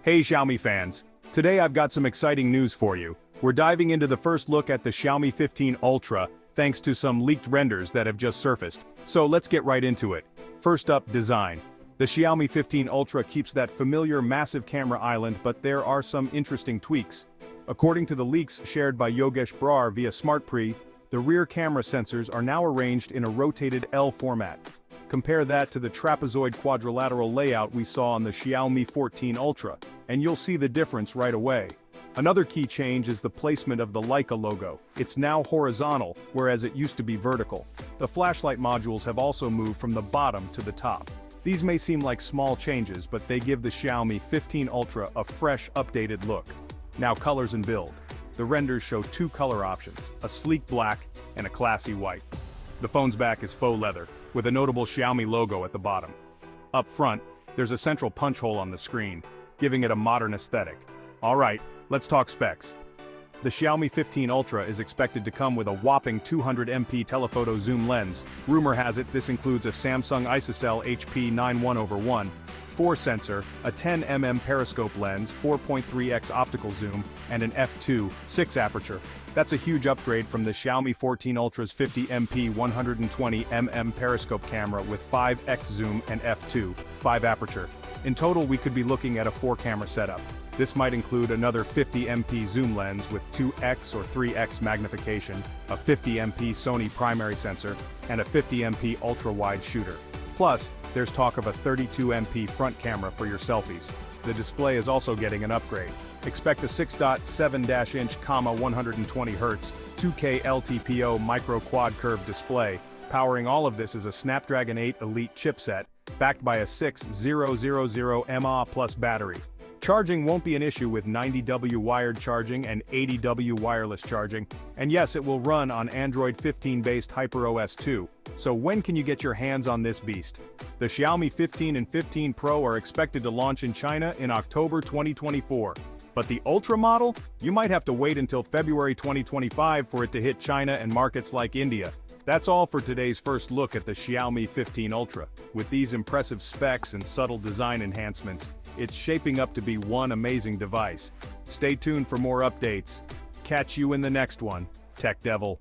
Hey Xiaomi fans! Today I've got some exciting news for you. We're diving into the first look at the Xiaomi 15 Ultra, thanks to some leaked renders that have just surfaced. So let's get right into it. First up, design. The Xiaomi 15 Ultra keeps that familiar massive camera island, but there are some interesting tweaks. According to the leaks shared by Yogesh Brar via SmartPre, the rear camera sensors are now arranged in a rotated L format. Compare that to the trapezoid quadrilateral layout we saw on the Xiaomi 14 Ultra, and you'll see the difference right away. Another key change is the placement of the Leica logo. It's now horizontal, whereas it used to be vertical. The flashlight modules have also moved from the bottom to the top. These may seem like small changes, but they give the Xiaomi 15 Ultra a fresh, updated look. Now colors and build. The renders show two color options, a sleek black and a classy white. The phone's back is faux leather, with a notable Xiaomi logo at the bottom. Up front, there's a central punch hole on the screen, giving it a modern aesthetic. Alright, let's talk specs. The Xiaomi 15 Ultra is expected to come with a whopping 200MP telephoto zoom lens. Rumor has it this includes a Samsung ISOCELL HP91/1, 4 sensor, a 10mm periscope lens, 4.3x optical zoom, and an f2.6 aperture. That's a huge upgrade from the Xiaomi 14 Ultra's 50MP 120mm periscope camera with 5x zoom and f2.5 aperture. In total, we could be looking at a 4-camera setup. This might include another 50MP zoom lens with 2x or 3x magnification, a 50MP Sony primary sensor, and a 50MP ultra-wide shooter. Plus, there's talk of a 32MP front camera for your selfies. The display is also getting an upgrade. Expect a 6.7-inch, 120Hz, 2K LTPO micro quad curved display. Powering all of this is a Snapdragon 8 Elite chipset, backed by a 6000 mAh plus battery. Charging won't be an issue with 90W wired charging and 80W wireless charging, and yes, it will run on Android 15-based HyperOS 2. So when can you get your hands on this beast? The Xiaomi 15 and 15 Pro are expected to launch in China in October 2024. But the Ultra model? You might have to wait until February 2025 for it to hit China and markets like India. That's all for today's first look at the Xiaomi 15 Ultra. With these impressive specs and subtle design enhancements, it's shaping up to be one amazing device. Stay tuned for more updates. Catch you in the next one, Tech Devil.